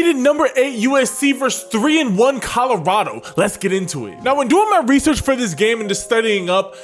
undefeated number 8 USC versus 3-1 Colorado. Let's get into it. Now, when doing my research for this game and just studying up,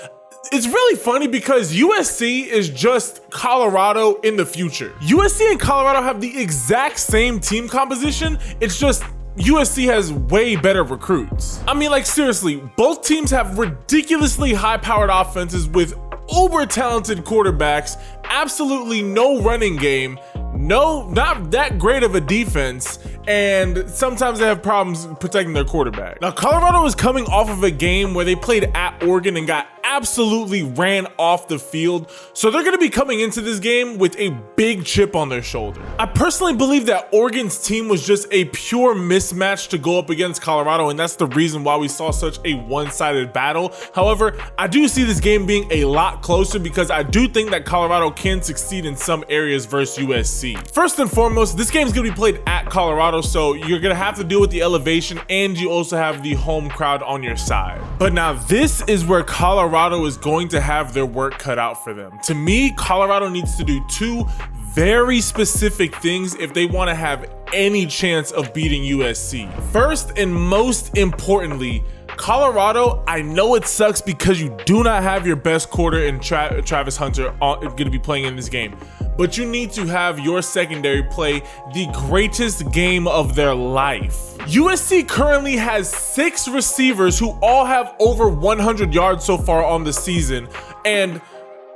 it's really funny because USC is just Colorado in the future. USC and Colorado have the exact same team composition. It's just USC has way better recruits. I mean, like, seriously, both teams have ridiculously high-powered offenses with uber talented quarterbacks, absolutely no running game, not that great of a defense, and sometimes they have problems protecting their quarterback. Now, Colorado is coming off of a game where they played at Oregon and got absolutely ran off the field, so they're going to be coming into this game with a big chip on their shoulder. I personally believe that Oregon's team was just a pure mismatch to go up against Colorado, and that's the reason why we saw such a one-sided battle. However, I do see this game being a lot closer because I do think that Colorado can succeed in some areas versus USC. First and foremost, this game is going to be played at Colorado, so you're going to have to deal with the elevation, and you also have the home crowd on your side. But now this is where Colorado is going to have their work cut out for them. To me, Colorado needs to do two very specific things if they want to have any chance of beating USC. First and most importantly, Colorado, I know it sucks because you do not have your best quarter in Travis Hunter going to be playing in this game, but you need to have your secondary play the greatest game of their life. USC currently has 6 receivers who all have over 100 yards so far on the season, and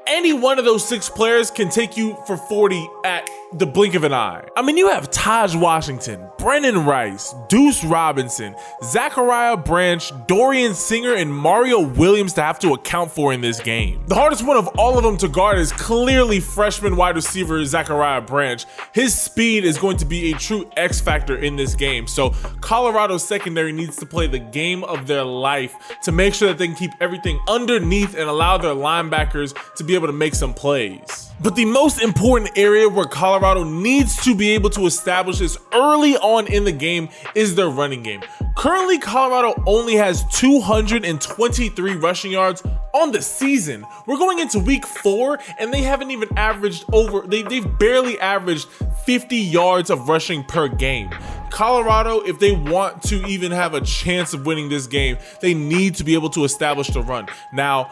any one of those 6 players can take you for 40 at the blink of an eye. I mean, you have Taj Washington, Brennan Rice, Deuce Robinson, Zachariah Branch, Dorian Singer, and Mario Williams to have to account for in this game. The hardest one of all of them to guard is clearly freshman wide receiver Zachariah Branch. His speed is going to be a true X factor in this game, so Colorado's secondary needs to play the game of their life to make sure that they can keep everything underneath and allow their linebackers to be able to make some plays. But the most important area where Colorado needs to be able to establish this early on in the game is their running game. Currently, Colorado only has 223 rushing yards on the season. We're going into week 4 and they haven't even averaged they've barely averaged 50 yards of rushing per game. Colorado, if they want to even have a chance of winning this game, they need to be able to establish the run. Now,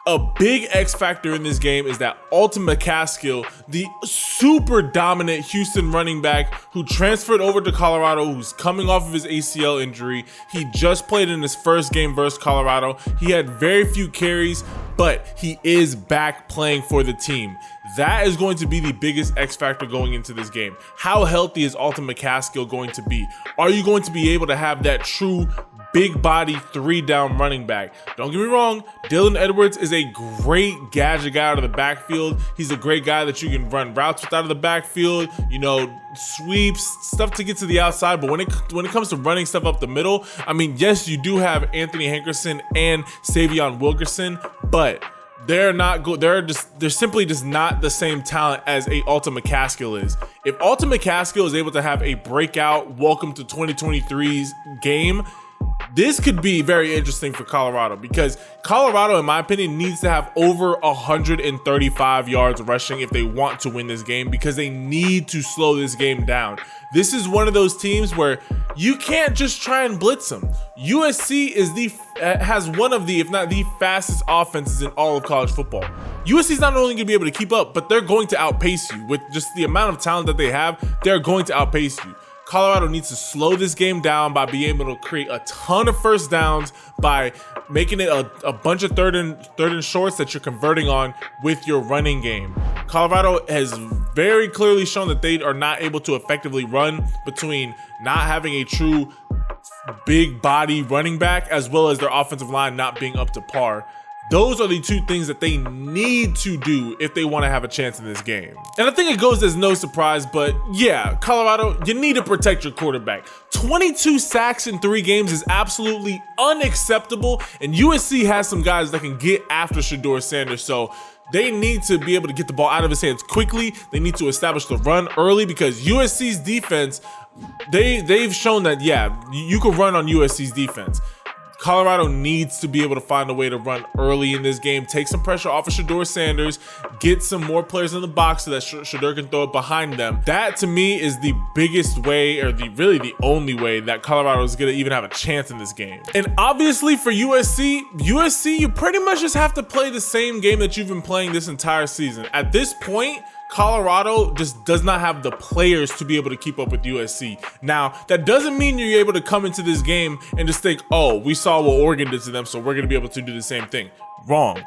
a big X factor in this game is that Alton McCaskill, the super dominant Houston running back who transferred over to Colorado, who's coming off of his ACL injury. He just played in his first game versus Colorado. He had very few carries, but he is back playing for the team. That is going to be the biggest X factor going into this game. How healthy is Alton McCaskill going to be? Are you going to be able to have that true big body 3-down running back? Don't get me wrong, Dylan Edwards is a great gadget guy out of the backfield. He's a great guy that you can run routes with out of the backfield, you know, sweeps, stuff to get to the outside. But when it comes to running stuff up the middle, I mean, yes, you do have Anthony Hankerson and Savion Wilkerson, but they're not good. They're simply just not the same talent as a Alton McCaskill is. If Alton McCaskill is able to have a breakout welcome to 2023's game, this could be very interesting for Colorado because Colorado, in my opinion, needs to have over 135 yards rushing if they want to win this game, because they need to slow this game down. This is one of those teams where you can't just try and blitz them. USC has one of the, if not the fastest offenses in all of college football. USC is not only going to be able to keep up, but they're going to outpace you. With just the amount of talent that they have, they're going to outpace you. Colorado needs to slow this game down by being able to create a ton of first downs, by making it a bunch of third and shorts that you're converting on with your running game. Colorado has very clearly shown that they are not able to effectively run, between not having a true big body running back as well as their offensive line not being up to par. Those are the two things that they need to do if they want to have a chance in this game. And I think it goes as no surprise, but yeah, Colorado, you need to protect your quarterback. 22 sacks in 3 games is absolutely unacceptable, and USC has some guys that can get after Shedeur Sanders, so they need to be able to get the ball out of his hands quickly. They need to establish the run early, because USC's defense, they've shown that, yeah, you can run on USC's defense. Colorado needs to be able to find a way to run early in this game, take some pressure off of Shedeur Sanders, get some more players in the box so that Shedeur can throw it behind them. That to me is the biggest way, or really the only way that Colorado is gonna even have a chance in this game. And obviously for USC, you pretty much just have to play the same game that you've been playing this entire season. At this point, Colorado just does not have the players to be able to keep up with USC. Now, that doesn't mean you're able to come into this game and just think, oh, we saw what Oregon did to them, so we're gonna be able to do the same thing. Wrong.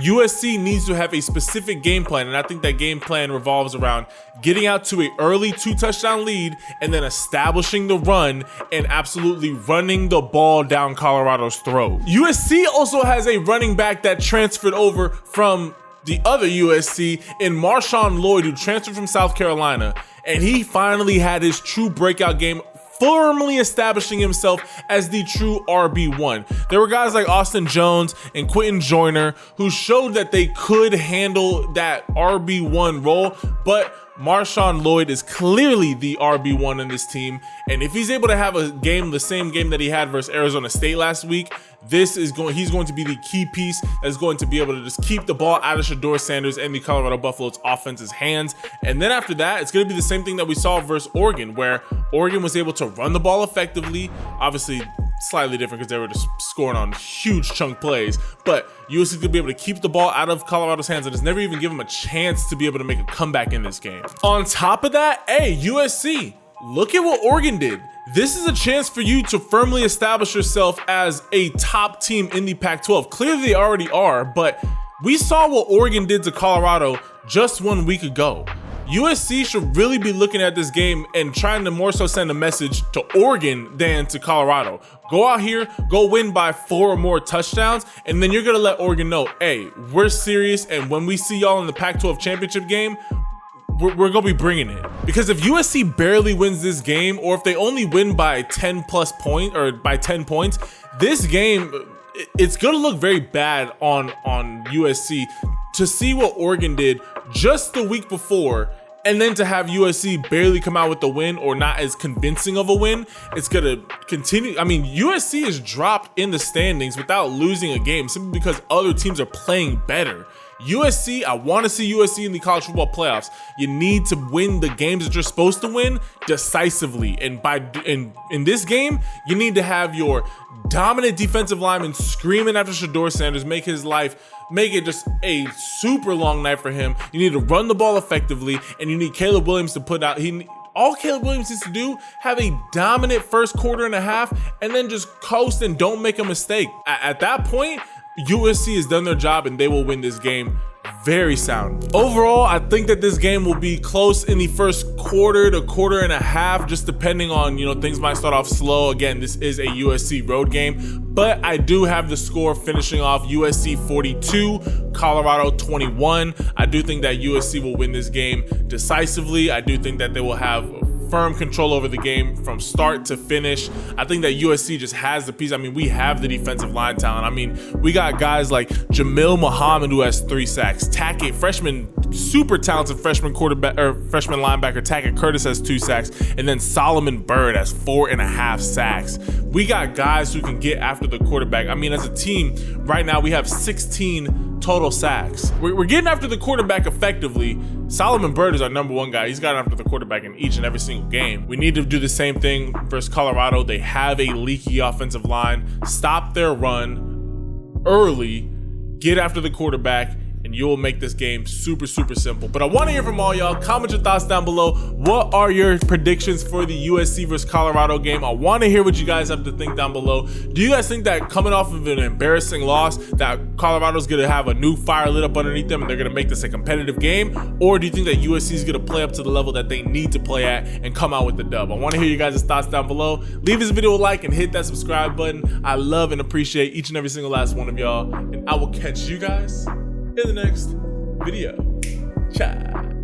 USC needs to have a specific game plan, and I think that game plan revolves around getting out to an early 2-touchdown lead and then establishing the run and absolutely running the ball down Colorado's throat. USC also has a running back that transferred over from the other USC in Marshawn Lloyd, who transferred from South Carolina, and he finally had his true breakout game, firmly establishing himself as the true RB1. There were guys like Austin Jones and Quentin Joyner who showed that they could handle that RB1 role, but Marshawn Lloyd is clearly the RB1 in this team, and if he's able to have a game, the same game that he had versus Arizona State last week, he's going to be the key piece that's going to be able to just keep the ball out of Shedeur Sanders and the Colorado Buffaloes offense's hands. And then after that, it's going to be the same thing that we saw versus Oregon, where Oregon was able to run the ball effectively, obviously slightly different because they were just scoring on huge chunk plays, but USC is going to be able to keep the ball out of Colorado's hands and has never even given them a chance to be able to make a comeback in this game. On top of that, hey, USC, look at what Oregon did. This is a chance for you to firmly establish yourself as a top team in the Pac-12. Clearly they already are, but we saw what Oregon did to Colorado just 1 week ago. USC should really be looking at this game and trying to more so send a message to Oregon than to Colorado. Go out here, go win by 4 or more touchdowns, and then you're gonna let Oregon know, hey, we're serious, and when we see y'all in the Pac-12 championship game, we're gonna be bringing it. Because if USC barely wins this game, or if they only win by 10 plus points, or by 10 points, this game, it's gonna look very bad on USC to see what Oregon did just the week before, and then to have USC barely come out with the win, or not as convincing of a win. It's gonna continue. I mean, USC is dropped in the standings without losing a game simply because other teams are playing better. USC, I want to see USC in the college football playoffs. You need to win the games that you're supposed to win decisively, and in this game, you need to have your dominant defensive lineman screaming after Shedeur Sanders, make it just a super long night for him. You need to run the ball effectively, and you need Caleb Williams to put out. All Caleb Williams needs to do, have a dominant first quarter and a half, and then just coast and don't make a mistake. At that point, USC has done their job and they will win this game very sound. Overall, I think that this game will be close in the first quarter to quarter and a half, just depending on, things might start off slow. Again, this is a USC road game, but I do have the score finishing off USC 42, Colorado 21. I do think that USC will win this game decisively. I do think that they will have firm control over the game from start to finish. I think that USC just has the piece. I mean, we have the defensive line talent. I mean, we got guys like Jamil Muhammad, who has 3 sacks. Tackett, super talented freshman linebacker Tackett Curtis has 2 sacks, and then Solomon Byrd has 4.5 sacks. We got guys who can get after the quarterback. I mean, as a team, right now we have 16 total sacks. We're getting after the quarterback effectively. Solomon Byrd is our number 1 guy. He's got after the quarterback in each and every single game. We need to do the same thing versus Colorado. They have a leaky offensive line. Stop their run early, get after the quarterback, and you'll make this game super, super simple. But I want to hear from all y'all. Comment your thoughts down below. What are your predictions for the USC versus Colorado game? I want to hear what you guys have to think down below. Do you guys think that coming off of an embarrassing loss, that Colorado's going to have a new fire lit up underneath them and they're going to make this a competitive game? Or do you think that USC is going to play up to the level that they need to play at and come out with the dub? I want to hear you guys' thoughts down below. Leave this video a like and hit that subscribe button. I love and appreciate each and every single last one of y'all. And I will catch you guys in the next video. Ciao.